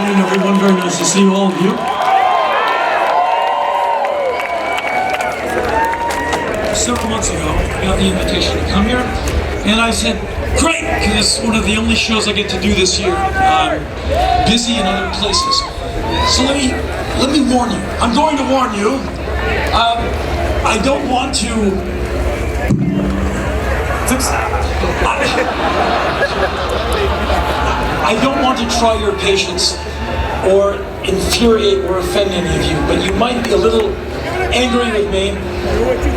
afternoon, everyone. Very nice to see all of you. Several months ago, I got the invitation to come here, and I said, great, because it's one of the only shows I get to do this year. I'm busy in other places. So let me warn you. I'm going to warn you. I don't want to fix that. I don't want to try your patience or infuriate or offend any of you, but you might be a little angry with me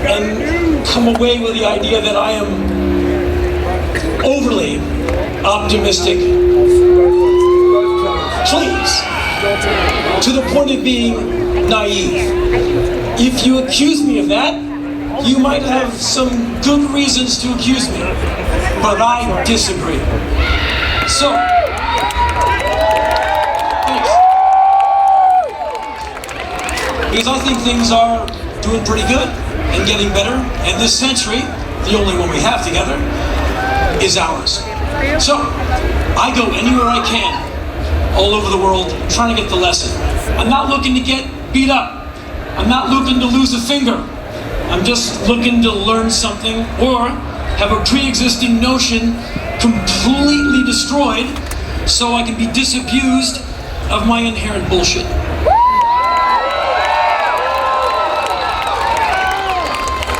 and come away with the idea that I am overly optimistic. Please, to the point of being naive. If you accuse me of that, you might have some good reasons to accuse me, but I disagree. So, thanks. Because I think things are doing pretty good and getting better, and this century, the only one we have together, is ours. So, I go anywhere I can, all over the world, trying to get the lesson. I'm not looking to get beat up. I'm not looking to lose a finger. I'm just looking to learn something or have a pre-existing notion completely destroyed so I can be disabused of my inherent bullshit.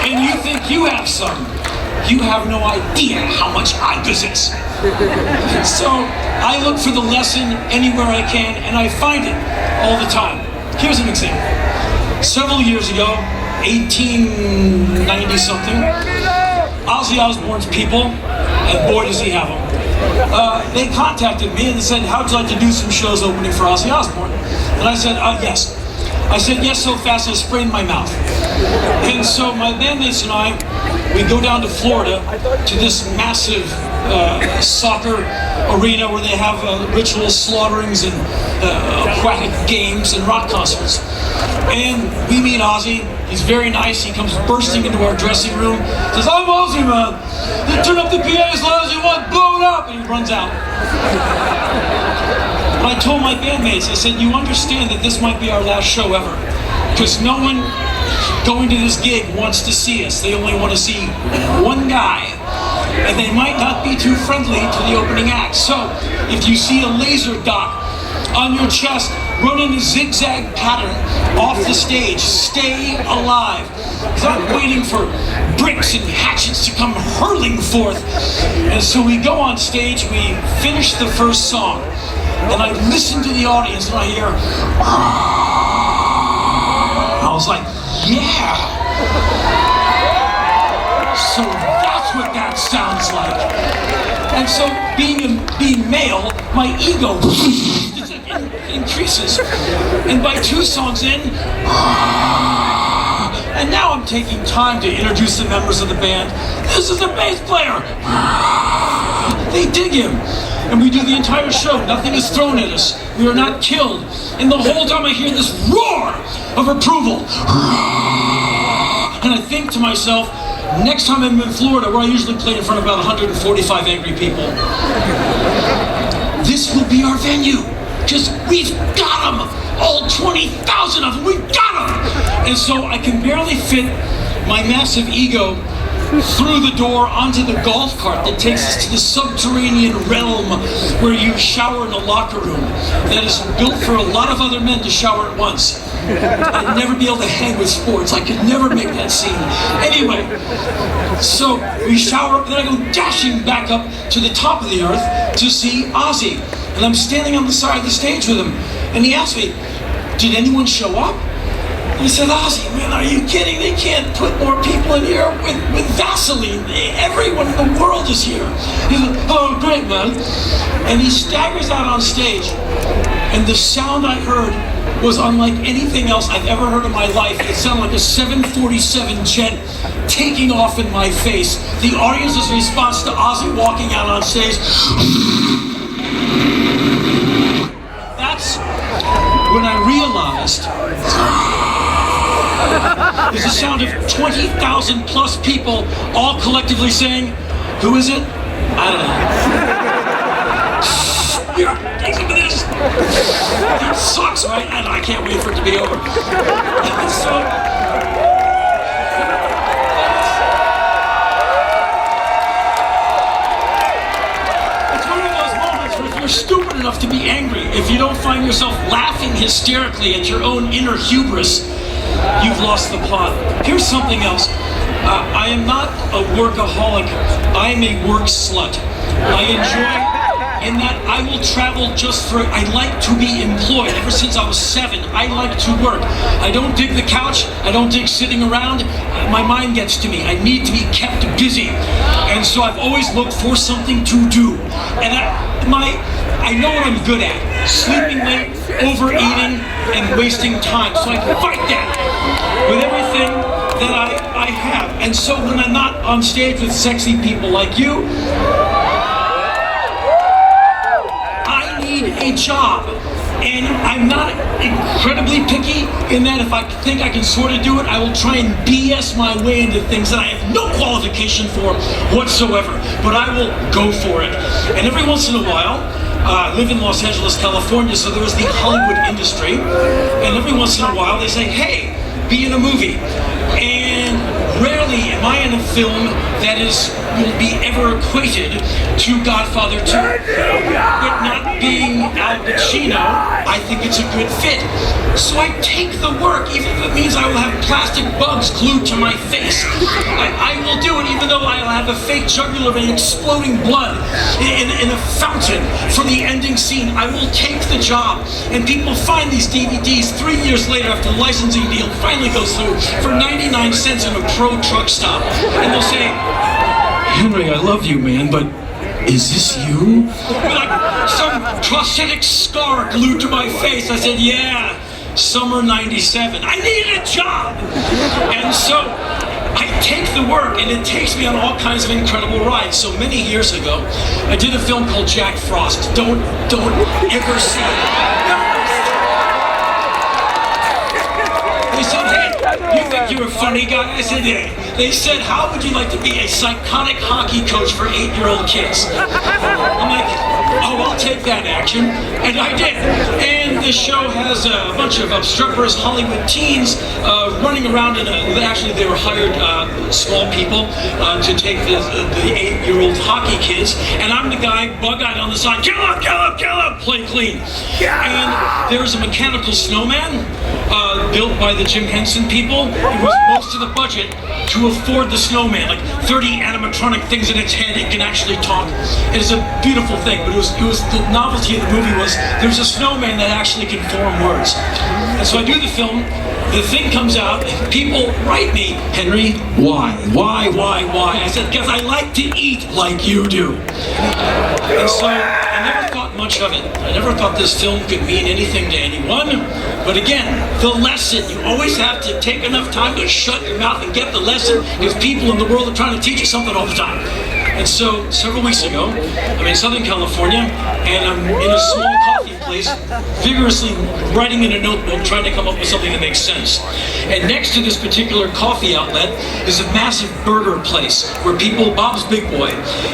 And you think you have some. You have no idea how much I possess. So I look for the lesson anywhere I can, and I find it all the time. Here's an example. Several years ago, 1890-something, Ozzy Osbourne's people, and boy does he have them, they contacted me and they said, how'd you like to do some shows opening for Ozzy Osbourne? And I said, yes. I said yes so fast I sprained my mouth. And so my bandmates and I, we go down to Florida to this massive soccer arena where they have ritual slaughterings and aquatic games and rock concerts. And we meet Ozzy. He's very nice. He comes bursting into our dressing room. Says, I'm Ozzy, man. You turn up the PA as loud as you want, blow it up. And he runs out. And I told my bandmates, I said, you understand that this might be our last show ever. Because no one going to this gig wants to see us. They only want to see one guy. And they might not be too friendly to the opening act. So, if you see a laser dot on your chest, run in a zigzag pattern off the stage. Stay alive. Because I'm waiting for bricks and hatchets to come hurling forth. And so we go on stage, we finish the first song, and I listen to the audience and I hear, I was like, yeah. So that's what that sounds like. And so being male, my ego increases. And by 2 songs in, and now I'm taking time to introduce the members of the band. This is the bass player. They dig him. And we do the entire show. Nothing is thrown at us. We are not killed. And the whole time I hear this roar of approval. And I think to myself, next time I'm in Florida, where I usually play in front of about 145 angry people, this will be our venue. Because we've got them! All 20,000 of them, we've got them! And so I can barely fit my massive ego through the door onto the golf cart that takes us to the subterranean realm where you shower in a locker room that is built for a lot of other men to shower at once. I'd never be able to hang with sports. I could never make that scene. Anyway, so we shower up, and then I go dashing back up to the top of the earth to see Ozzy. And I'm standing on the side of the stage with him. And he asked me, did anyone show up? And I said, Ozzy, man, are you kidding? They can't put more people in here with Vaseline. Everyone in the world is here. He's like, oh, great, man. And he staggers out on stage. And the sound I heard was unlike anything else I've ever heard in my life. It sounded like a 747 jet taking off in my face. The audience's response to Ozzy walking out on stage. That's when I realized there's a sound of 20,000 plus people all collectively saying, who is it? I don't know. Here, listen to this. It sucks, right? And I can't wait for it to be over. So, it's one of those moments where if you're stupid enough to be angry, if you don't find yourself laughing hysterically at your own inner hubris, you've lost the plot. Here's something else. I am not a workaholic. I am a work slut. I enjoy in that I will travel just for, I like to be employed. Ever since I was 7, I like to work. I don't dig the couch. I don't dig sitting around. My mind gets to me. I need to be kept busy. And so I've always looked for something to do. And I know what I'm good at. Sleeping late, overeating, and wasting time. So I can fight that with everything that I have. And so when I'm not on stage with sexy people like you, I need a job. And I'm not incredibly picky in that if I think I can sort of do it, I will try and BS my way into things that I have no qualification for whatsoever. But I will go for it. And every once in a while, I live in Los Angeles, California, so there's the Hollywood industry. And every once in a while they say, hey, be in a movie. And rarely am I in a film that will be ever equated to Godfather 2. But not being Al Pacino, I think it's a good fit. So I take the work, even if it means I will have plastic bugs glued to my face. I will do it, even though I'll have a fake jugular vein exploding blood in a fountain for the ending scene. I will take the job. And people find these DVDs 3 years later after the licensing deal finally goes through for 99 cents in a pro truck stop. And they'll say, Henry, I love you, man, but is this you? Like some prosthetic scar glued to my face. I said, yeah, summer 97. I needed a job. And so I take the work, and it takes me on all kinds of incredible rides. So many years ago, I did a film called Jack Frost. Don't ever see it. They said, hey, you think you're a funny guy? I said, yeah. They said, how would you like to be a psychotic hockey coach for 8-year-old kids? I'm like, oh, I'll take that action. And I did. And the show has a bunch of obstreperous Hollywood teens running around, and actually they were hired small people to take the 8-year-old hockey kids. And I'm the guy bug-eyed on the side, kill him, kill him, kill him, play clean. And there's a mechanical snowman built by the Jim Henson people. It was most of the budget to afford the snowman, like 30 animatronic things in its head. It can actually talk. It is a beautiful thing, but it was the novelty of the movie was there's a snowman that actually can form words. And so I do the film, the thing comes out, people write me, Henry, why? I said, because I like to eat like you do. And so I never thought much of it. I never thought this film could mean anything to anyone. But again, the lesson, you always have to take enough time to shut your mouth and get the lesson, because people in the world are trying to teach you something all the time. And so, several weeks ago, I'm in Southern California, and I'm in a small coffee place, vigorously writing in a notebook, trying to come up with something that makes sense. And next to this particular coffee outlet is a massive burger place where people, Bob's Big Boy,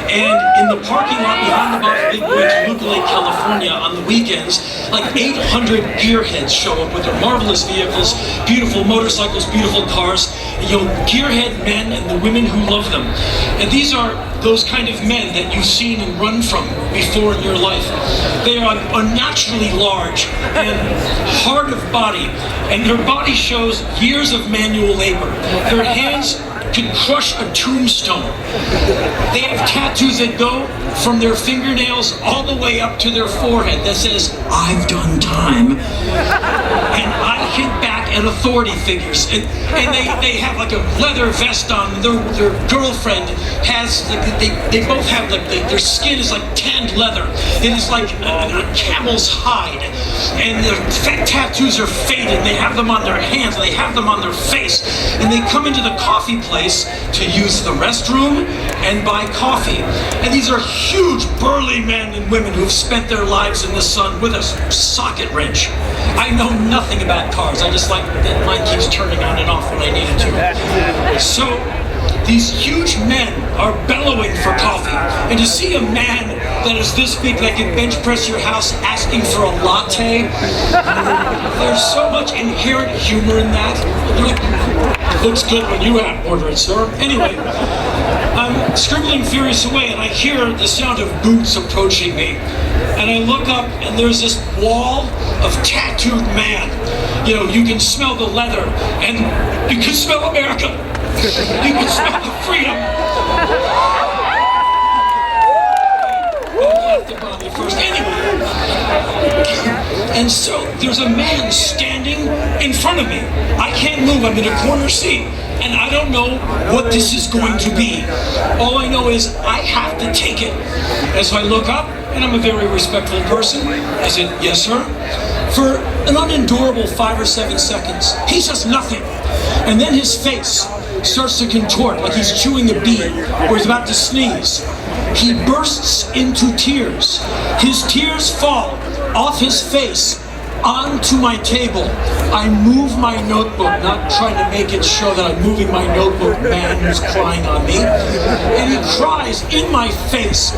and in the parking lot behind the Bob's Big Boy in Toluca Lake, California, on the weekends, like 800 gearheads show up with their marvelous vehicles, beautiful motorcycles, beautiful cars, gearhead men and the women who love them. And these are those kind of men that you've seen and run from before in your life. They are unnaturally large and hard of body, and their body shows years of manual labor. Their hands can crush a tombstone. They have tattoos that go from their fingernails all the way up to their forehead that says, I've done time. And I hit back at authority figures. And they have like a leather vest on. Their girlfriend has, they both have, their skin is like tanned leather. It is like a camel's hide. And their tattoos are faded. They have them on their hands. They have them on their face. And they come into the coffee place to use the restroom and buy coffee. And these are huge, burly men and women who've spent their lives in the sun with a socket wrench. I know nothing about cars. I just like that mine keeps turning on and off when I need it to. So these huge men are bellowing for coffee. And to see a man that is this big that can bench press your house asking for a latte, there's so much inherent humor in that. You're like, looks good when you order it, sir. Anyway, I'm scribbling furious away and I hear the sound of boots approaching me. And I look up and there's this wall of tattooed man. You know, you can smell the leather and you can smell America. You can smell the freedom. First anyway. And so there's a man standing in front of me. I can't move, I'm in a corner seat. And I don't know what this is going to be. All I know is I have to take it. And so I look up, and I'm a very respectful person. I said, yes, sir. For an unendurable 5 or 7 seconds, he says nothing. And then his face starts to contort like he's chewing a bead or he's about to sneeze. He bursts into tears. His tears fall off his face onto my table. I move my notebook, not trying to make it show that I'm moving my notebook, man who's crying on me. And he cries in my face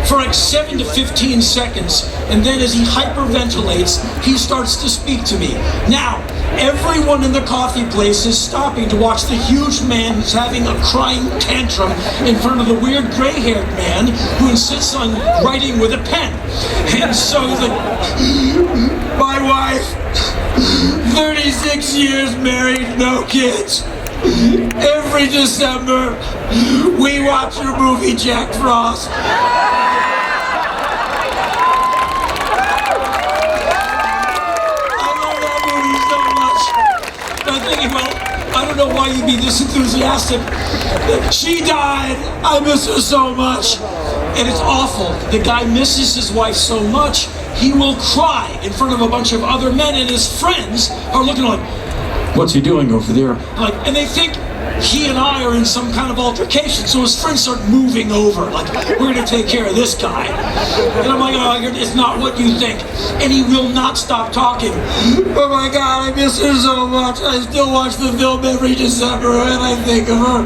for like 7 to 15 seconds. And then as he hyperventilates, he starts to speak to me. Now, everyone in the coffee place is stopping to watch the huge man who's having a crying tantrum in front of the weird gray-haired man who insists on writing with a pen. And so he's like, my wife, 36 years married, no kids. Every December, we watch your movie, Jack Frost. I'm thinking, well, I don't know why you'd be this enthusiastic. She died. I miss her so much. And it's awful. The guy misses his wife so much, he will cry in front of a bunch of other men, and his friends are looking like, what's he doing over there? Like, and they think he and I are in some kind of altercation, so his friends start moving over, like, we're gonna take care of this guy. And I'm like, oh, it's not what you think. And he will not stop talking. Oh my God, I miss her so much. I still watch the film every December and I think of her.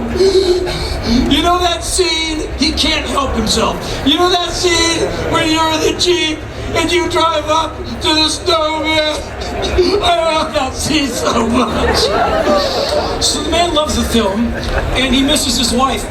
You know that scene? He can't help himself. You know that scene where you're in the Jeep and you drive up to the snowman? I love that scene so much. So the man loves the film, and he misses his wife.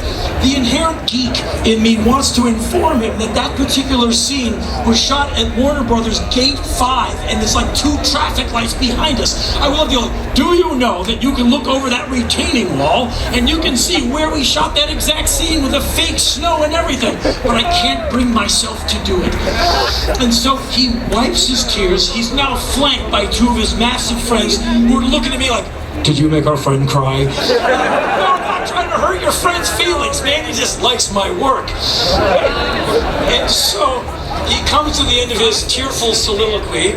The inherent geek in me wants to inform him that that particular scene was shot at Warner Brothers Gate 5, and there's like 2 traffic lights behind us. I will go, do you know that you can look over that retaining wall, and you can see where we shot that exact scene with the fake snow and everything, but I can't bring myself to do it. And so he wipes his tears. He's now flanked by 2 of his massive friends who are looking at me like, did you make our friend cry? No, I'm not trying to hurt your friend's feelings, man. He just likes my work. And so he comes to the end of his tearful soliloquy,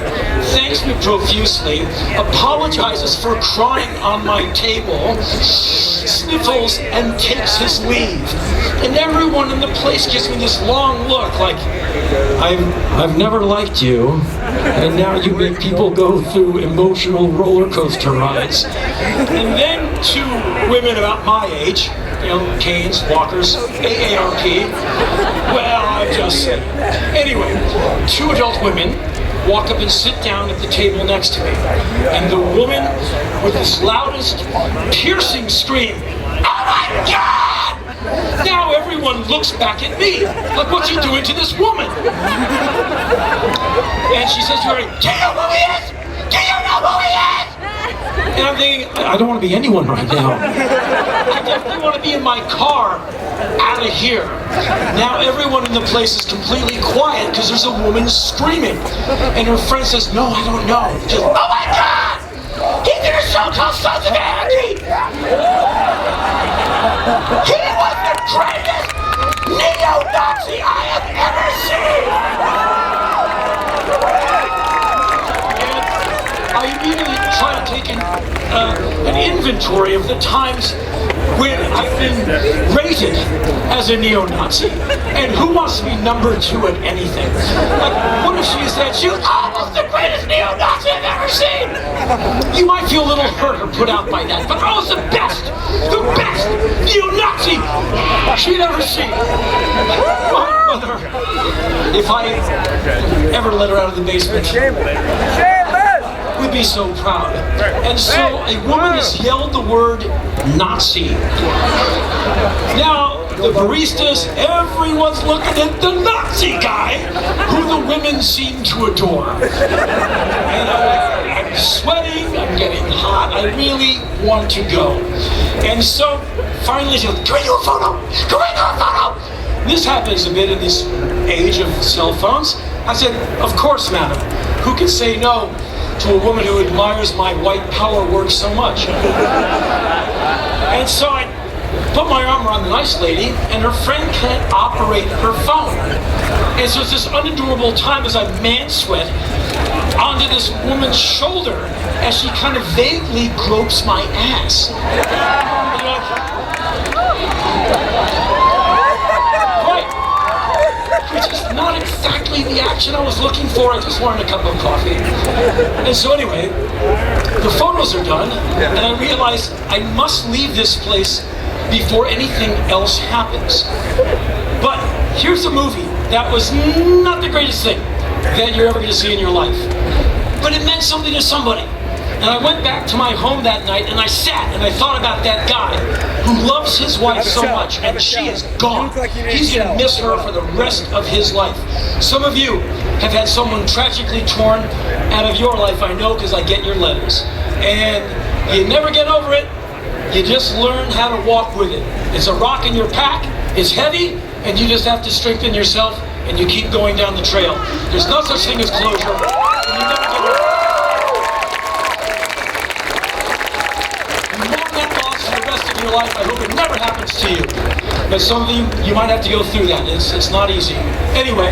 thanks me profusely, apologizes for crying on my table, sniffles, and takes his leave. And everyone in the place gives me this long look like, I've never liked you, and now you make people go through emotional roller coaster rides. And then 2 women about my age, you know, canes, walkers, AARP. Well, I just said. Anyway, 2 adult women walk up and sit down at the table next to me. And the woman with this loudest, piercing scream, oh my God! Now everyone looks back at me, like, what's he doing to this woman? And she says to her, do you know who he is? Do you know who he is? And I'm thinking, I don't want to be anyone right now. I definitely want to be in my car, out of here. Now everyone in the place is completely quiet because there's a woman screaming. And her friend says, no, I don't know. Just, oh my God! He's in a so-called Sons of Anarchy! He was the greatest neo-Nazi I have ever seen! And I immediately try to take an inventory of the times when I've been rated as a neo-Nazi, and who wants to be number 2 at anything? Like, what if she said she was almost the greatest neo-Nazi I've ever seen? You might feel a little hurt or put out by that, but I was the best neo-Nazi she'd ever seen. My mother, if I ever let her out of the basement, would be so proud. And so a woman has yelled the word Nazi. Now, the baristas, everyone's looking at the Nazi guy, who the women seem to adore. And I'm sweating, I'm getting hot, I really want to go. And so, finally she goes, "Can we do a photo? Can we do a photo?" This happens a bit in this age of cell phones. I said, "Of course, madam. Who can say no to a woman who admires my white power work so much?" And so I put my arm around the nice lady, and her friend can't operate her phone. And so it's this unendurable time as I man-sweat onto this woman's shoulder as she kind of vaguely gropes my ass. Right. Which is not exactly the action I was looking for. I just wanted a cup of coffee. And so anyway, the photos are done, and I realize I must leave this place before anything else happens. But here's a movie that was not the greatest thing that you're ever going to see in your life. But it meant something to somebody. And I went back to my home that night and I sat and I thought about that guy who loves his wife so much, and she is gone. He's going to miss her for the rest of his life. Some of you have had someone tragically torn out of your life, I know, because I get your letters. And you never get over it. You just learn how to walk with it. It's a rock in your pack, it's heavy, and you just have to strengthen yourself and you keep going down the trail. There's no such thing as closure, and you never get over it. You mourn that loss for the rest of your life. I hope it never happens to you. But some of you might have to go through that. It's not easy. Anyway,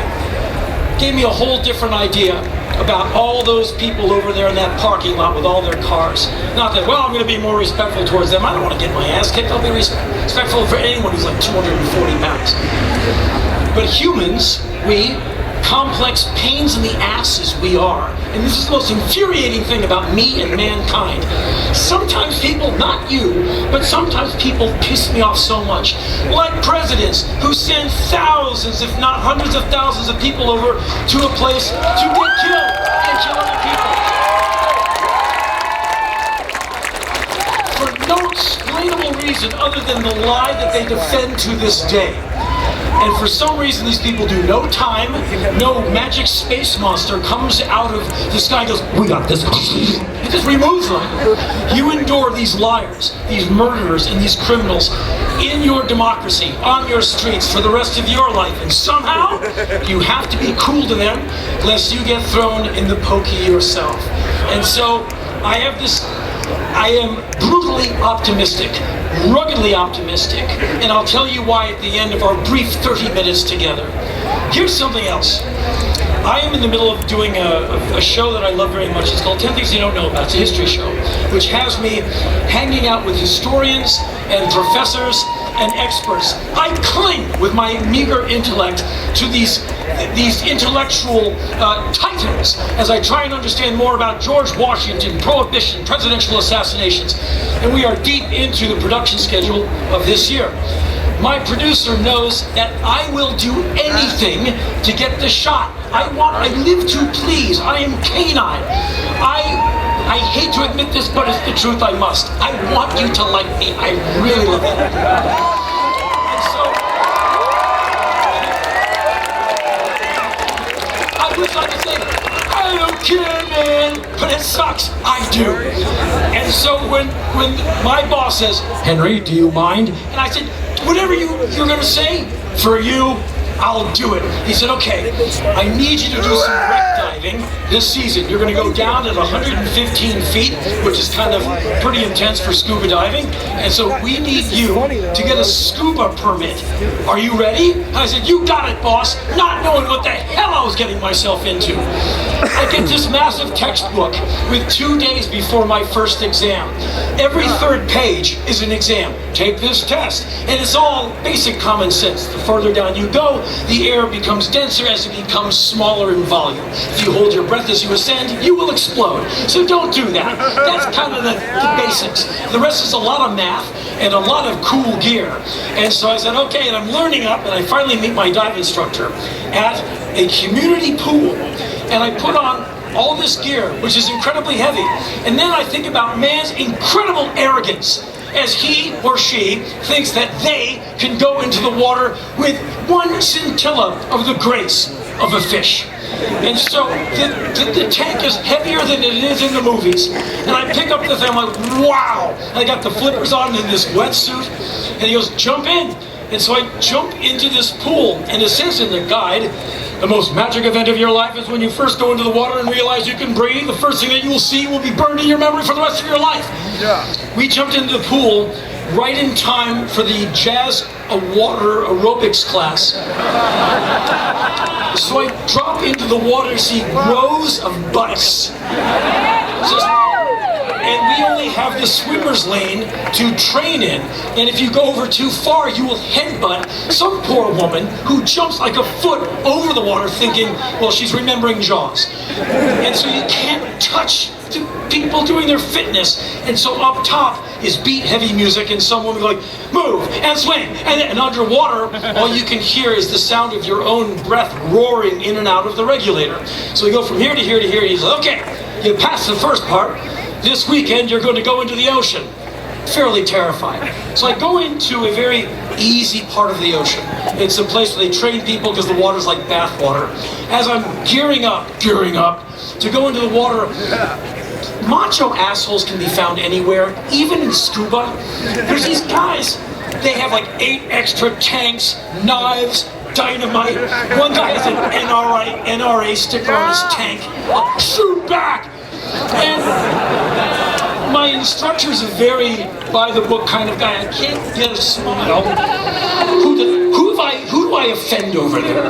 gave me a whole different idea about all those people over there in that parking lot with all their cars. Not that, well, I'm going to be more respectful towards them. I don't want to get my ass kicked. I'll be respectful for anyone who's like 240 pounds. But humans, we, complex pains in the asses we are, and this is the most infuriating thing about me and mankind. Sometimes people, not you, but sometimes people piss me off so much. Like presidents who send thousands, if not hundreds of thousands of people over to a place to get killed and kill other people. For no explainable reason other than the lie that they defend to this day. And for some reason, these people do no time, no magic space monster comes out of the sky and goes, "We got this." It just removes them. You endure these liars, these murderers, and these criminals in your democracy, on your streets for the rest of your life. And somehow, you have to be cool to them, lest you get thrown in the pokey yourself. And so, I am brutally optimistic, ruggedly optimistic, and I'll tell you why at the end of our brief 30 minutes together. Here's something else. I am in the middle of doing a show that I love very much. It's called 10 Things You Don't Know About. It's a history show, which has me hanging out with historians and professors and experts. I cling with my meager intellect to these intellectual titans as I try and understand more about George Washington, Prohibition, presidential assassinations. And we are deep into the production schedule of this year. My producer knows that I will do anything to get the shot. I live to please. I am canine. I hate to admit this, but it's the truth. I must. I want you to like me. I really love you. And so, I wish I could say, I don't care, man, but it sucks. I do. And so when my boss says, "Henry, do you mind?" And I said, "Whatever you're going to say, for you, I'll do it. He said, okay, I need you to do some wreck diving this season. You're going to go down at 115 feet, which is kind of pretty intense for scuba diving. And so we need you to get a scuba permit. Are you ready? And I said, you got it, boss. Not knowing what the hell I was getting myself into. I get this massive textbook with 2 days before my first exam. Every third page is an exam. Take this test. And it's all basic common sense. The further down you go, the air becomes denser as it becomes smaller in volume. If you hold your breath as you ascend, you will explode. So don't do that. That's kind of the basics. The rest is a lot of math and a lot of cool gear. And so I said, okay, and I'm learning up, and I finally meet my dive instructor at a community pool. And I put on all this gear, which is incredibly heavy. And then I think about man's incredible arrogance as he or she thinks that they can go into the water with one scintilla of the grace of a fish. And so the tank is heavier than it is in the movies. And I pick up the thing, I'm like, wow! I got the flippers on in this wetsuit, and he goes, jump in. And so I jump into this pool, and it says in the guide, the most magic event of your life is when you first go into the water and realize you can breathe. The first thing that you will see will be burned in your memory for the rest of your life. Yeah. We jumped into the pool right in time for the jazz water aerobics class. So I drop into the water, see rows of butts. And we only have the swimmer's lane to train in. And if you go over too far, you will headbutt some poor woman who jumps like a foot over the water thinking, well, she's remembering Jaws. And so you can't touch the people doing their fitness. And so up top is beat heavy music, and some woman like, move and swing. And underwater, all you can hear is the sound of your own breath roaring in and out of the regulator. So we go from here to here to here, and he's like, okay, you passed the first part. This weekend, you're going to go into the ocean. Fairly terrified. So I go into a very easy part of the ocean. It's a place where they train people because the water's like bath water. As I'm gearing up to go into the water, macho assholes can be found anywhere, even in scuba. There's these guys, they have like 8 extra tanks, knives, dynamite. One guy has an NRA sticker on his tank. I'll shoot back! And my instructor's a very by-the-book kind of guy. I can't get a smile. Who do I offend over there?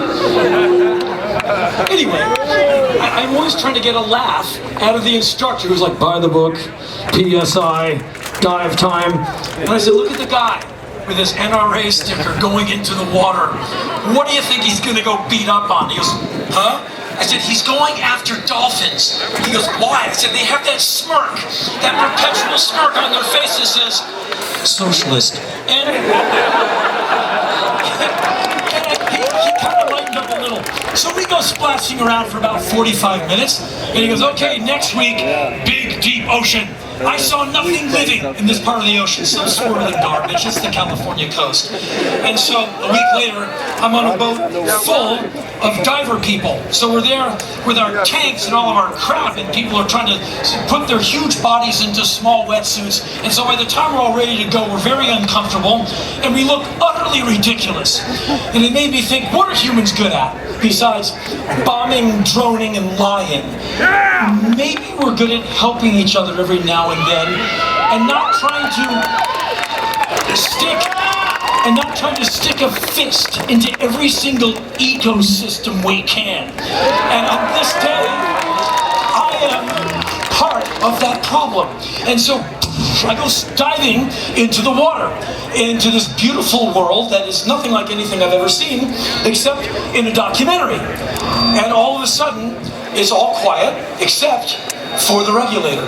Anyway, I'm always trying to get a laugh out of the instructor who's like, by the book, PSI, dive time. And I said, look at the guy with his NRA sticker going into the water. What do you think he's going to go beat up on? He goes, huh? I said, he's going after dolphins. He goes, why? I said, they have that smirk, that perpetual smirk on their face that says, socialist. And he kind of lightened up a little. So we go splashing around for about 45 minutes, and he goes, okay, next week, big, deep ocean. I saw nothing living in this part of the ocean. Some swirling garbage. It's the California coast. And so a week later, I'm on a boat full of diver people. So we're there with our tanks and all of our crap, and people are trying to put their huge bodies into small wetsuits. And so by the time we're all ready to go, we're very uncomfortable, and we look utterly ridiculous. And it made me think, what are humans good at besides bombing, droning, and lying? Maybe we're good at helping each other every now and then, and not trying to stick a fist into every single ecosystem we can. And on this day, I am part of that problem. And so I go diving into the water, into this beautiful world that is nothing like anything I've ever seen, except in a documentary. And all of a sudden, it's all quiet, except for the regulator.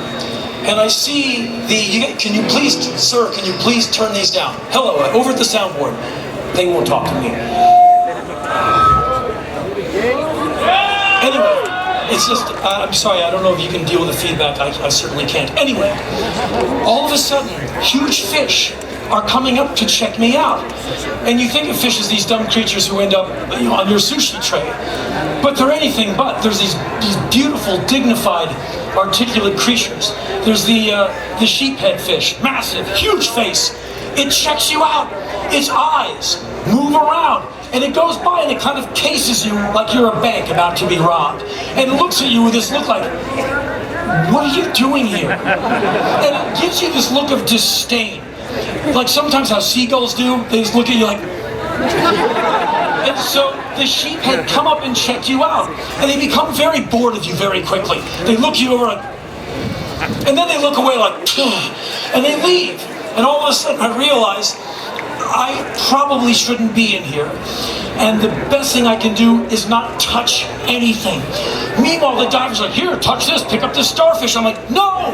And I see can you please, sir, can you please turn these down? Hello, over at the soundboard. They won't talk to me. Anyway, it's just, I'm sorry, I don't know if you can deal with the feedback. I certainly can't. Anyway, all of a sudden, huge fish are coming up to check me out. And you think of fish as these dumb creatures who end up on your sushi tray. But they're anything but. There's these beautiful, dignified, articulate creatures. There's the sheephead fish, massive, huge face. It checks you out. Its eyes move around. and it goes by and it kind of cases you like you're a bank about to be robbed. And it looks at you with this look like, what are you doing here? And it gives you this look of disdain. Like sometimes how seagulls do, they just look at you like... And so the sheep had come up and checked you out, and they become very bored of you very quickly. They look you over like, and then they look away like, ugh, and they leave. And all of a sudden I realize I probably shouldn't be in here. And the best thing I can do is not touch anything. Meanwhile, the diver's like, here, touch this, pick up this starfish. I'm like, no,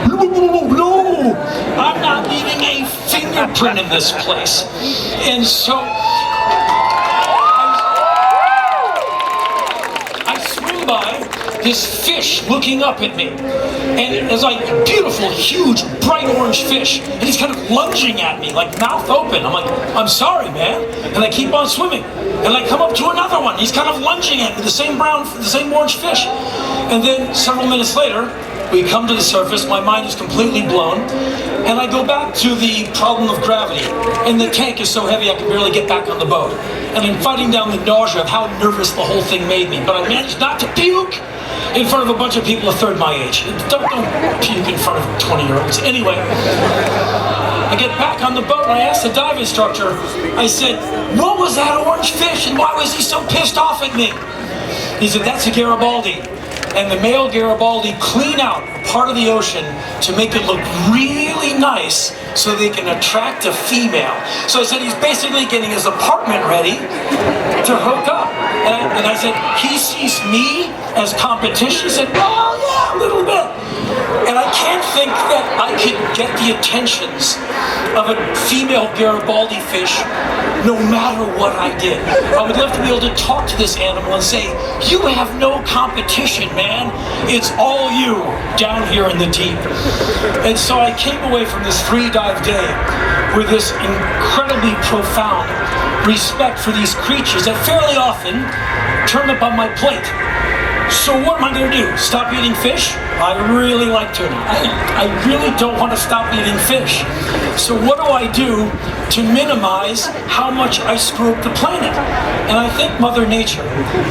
no, I'm not leaving a fingerprint in this place. And so I swim by this fish looking up at me. And it's like a beautiful, huge, bright orange fish. And he's kind of lunging at me, like mouth open. I'm like, I'm sorry, man. And I keep on swimming. And I come up to another one. He's kind of lunging at me, the same orange fish. And then several minutes later, we come to the surface. My mind is completely blown. And I go back to the problem of gravity. And the tank is so heavy I can barely get back on the boat. And I'm fighting down the nausea of how nervous the whole thing made me. But I managed not to puke in front of a bunch of people a third my age. Don't puke in front of 20-year-olds. Anyway, I get back on the boat and I asked the dive instructor, I said, what was that orange fish and why was he so pissed off at me? He said, that's a Garibaldi. And the male Garibaldi clean out part of the ocean to make it look really nice so they can attract a female. So I said, he's basically getting his apartment ready to hook up. And I said, he sees me as competition? He said, oh yeah, a little bit. And I can't think that I could get the attentions of a female Garibaldi fish no matter what I did. I would love to be able to talk to this animal and say, you have no competition, man. It's all you down here in the deep. And so I came away from this free dive day with this incredibly profound respect for these creatures that fairly often turn up on my plate. So what am I going to do? Stop eating fish? I really like tuna. I really don't want to stop eating fish. So what do I do to minimize how much I screw up the planet? And I think Mother Nature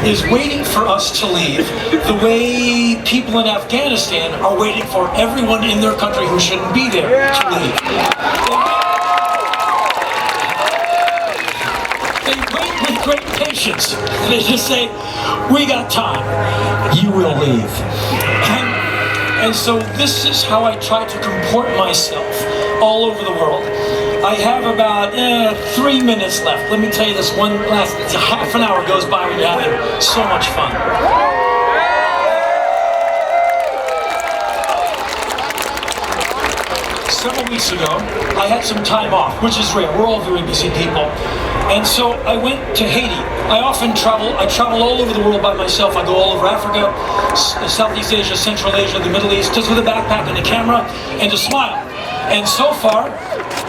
is waiting for us to leave the way people in Afghanistan are waiting for everyone in their country who shouldn't be there to leave. They wait with great patience. They just say, we got time. You will leave. And so this is how I try to comport myself all over the world. I have about 3 minutes left. Let me tell you this one last, half an hour goes by when you're having so much fun. Several weeks ago, I had some time off, which is rare. We're all very busy people. And so I went to Haiti. I often travel. I travel all over the world by myself. I go all over Africa, Southeast Asia, Central Asia, the Middle East, just with a backpack and a camera and a smile. And so far,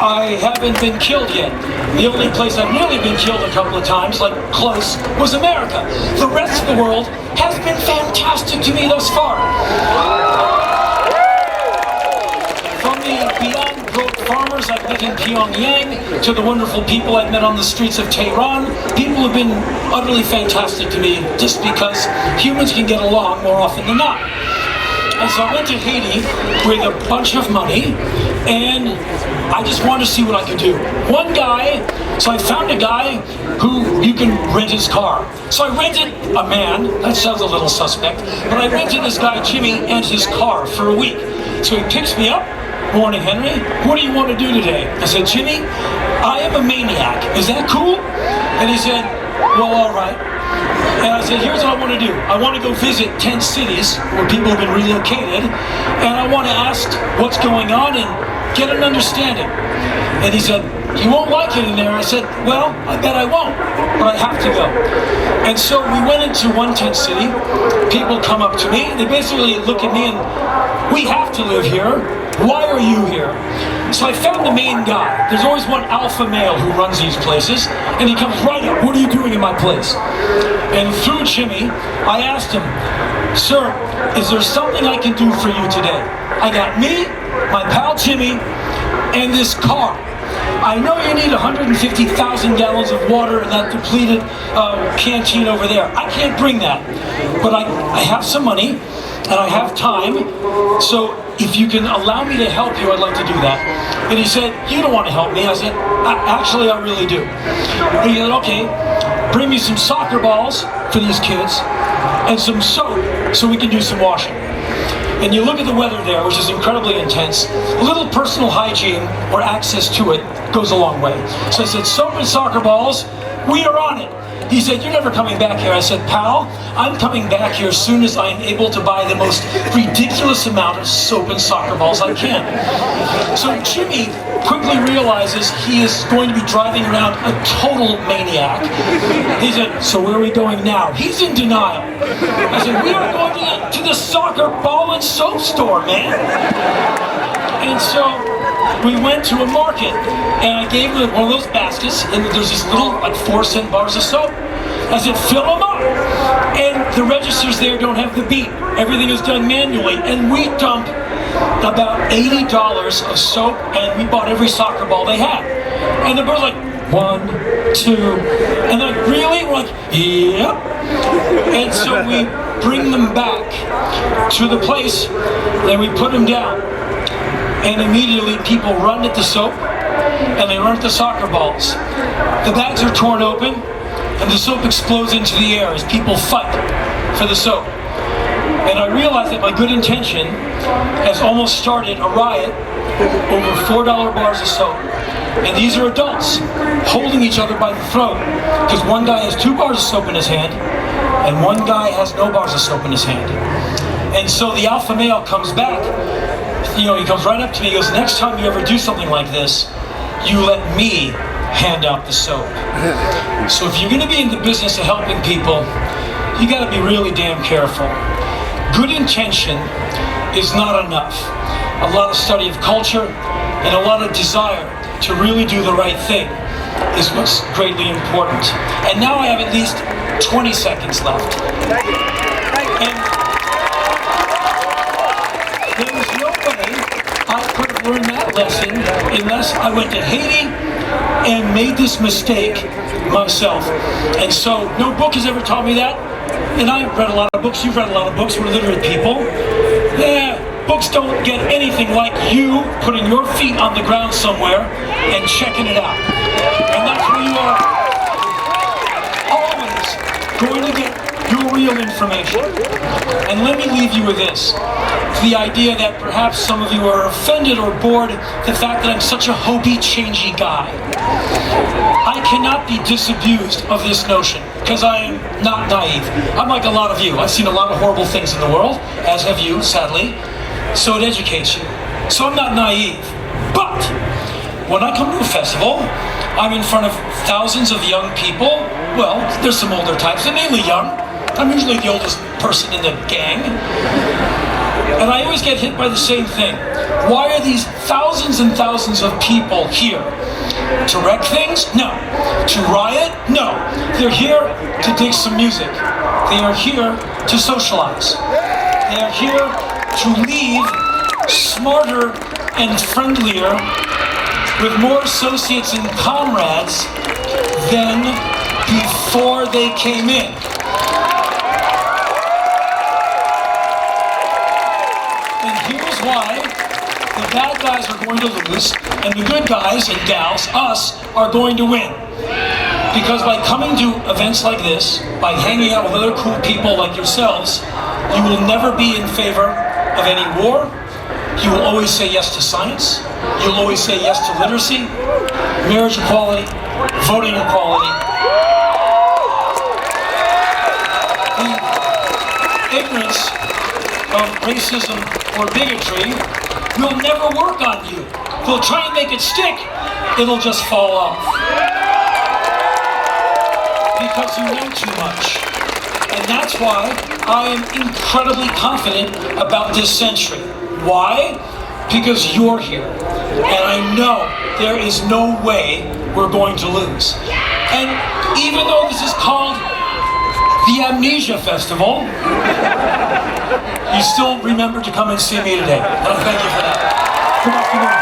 I haven't been killed yet. The only place I've nearly been killed a couple of times, like close, was America. The rest of the world has been fantastic to me thus far. From the beyond broke farmers I've met in Pyongyang to the wonderful people I've met on the streets of Tehran, people have been utterly fantastic to me just because humans can get along more often than not. And so I went to Haiti with a bunch of money and I just wanted to see what I could do. One guy, so I found a guy who you can rent his car. So I rented a man, that sounds a little suspect, but I rented this guy Jimmy and his car for a week. So he picks me up. Morning, Henry. What do you want to do today? I said, Jimmy, I am a maniac. Is that cool? And he said, well, all right. And I said, here's what I want to do. I want to go visit 10 cities where people have been relocated, and I want to ask what's going on and get an understanding. And he said, you won't like it in there. I said, well, I bet I won't, but I have to go. And so we went into one tent city. People come up to me. They basically look at me and, we have to live here. Why are you here? So I found the main guy. There's always one alpha male who runs these places, and he comes right up. What are you doing in my place? And through Jimmy, I asked him, sir, is there something I can do for you today? I got me, my pal Jimmy, and this car. I know you need 150,000 gallons of water in that depleted canteen over there. I can't bring that, but I have some money and I have time, so if you can allow me to help you, I'd like to do that. And he said, you don't want to help me. I said, actually, I really do. And he said, okay, bring me some soccer balls for these kids and some soap so we can do some washing. And you look at the weather there, which is incredibly intense, a little personal hygiene or access to it goes a long way. So I said, soap and soccer balls, we are on it. He said, you're never coming back here. I said, pal, I'm coming back here as soon as I'm able to buy the most ridiculous amount of soap and soccer balls I can. So Jimmy quickly realizes he is going to be driving around a total maniac. He said, so where are we going now? He's in denial. I said, we are going to the soccer ball and soap store, man. And so we went to a market, and I gave him one of those baskets, and there's these little, like 4-cent bars of soap. I said, fill them up. And the registers there don't have the beep. Everything is done manually. And we dumped about $80 of soap, and we bought every soccer ball they had. And the girls like, 1, 2, and they're like, really? We're like, yep. And so we bring them back to the place, and we put them down. And immediately people run at the soap, and they run at the soccer balls. The bags are torn open, and the soap explodes into the air as people fight for the soap. And I realized that my good intention has almost started a riot over $4 bars of soap. And these are adults holding each other by the throat, because one guy has 2 bars of soap in his hand, and one guy has no bars of soap in his hand. And so the alpha male comes back. You know, he comes right up to me, he goes, next time you ever do something like this, you let me hand out the soap. So if you're going to be in the business of helping people, you got to be really damn careful. Good intention is not enough. A lot of study of culture and a lot of desire to really do the right thing is what's greatly important. And now I have at least 20 seconds left. And there was no way I could have learned that lesson unless I went to Haiti and made this mistake myself. And so no book has ever taught me that. And I've read a lot of books, you've read a lot of books, we're literate people. Yeah, books don't get anything like you putting your feet on the ground somewhere and checking it out. And that's where you are always going to get your real information. And let me leave you with this. The idea that perhaps some of you are offended or bored the fact that I'm such a hokey-changey guy. I cannot be disabused of this notion, because I am not naive. I'm like a lot of you. I've seen a lot of horrible things in the world, as have you, sadly. So it educates you. So I'm not naive. But when I come to a festival, I'm in front of thousands of young people. Well, there's some older types, they're mainly young. I'm usually the oldest person in the gang. And I always get hit by the same thing. Why are these thousands and thousands of people here? To wreck things? No. To riot? No. They're here to dig some music. They are here to socialize. They are here to leave smarter and friendlier, with more associates and comrades than before they came in. And here's why the bad guys are going to lose, and the good guys and gals, us, are going to win. Because by coming to events like this, by hanging out with other cool people like yourselves, you will never be in favor of any war. You will always say yes to science. You'll always say yes to literacy, marriage equality, voting equality. The ignorance of racism or bigotry will never work on you. They'll try and make it stick, it'll just fall off. Because you know too much. And that's why I am incredibly confident about this century. Why? Because you're here. And I know there is no way we're going to lose. And even though this is called the Amnesia Festival, you still remember to come and see me today. And I thank you for that. Good afternoon.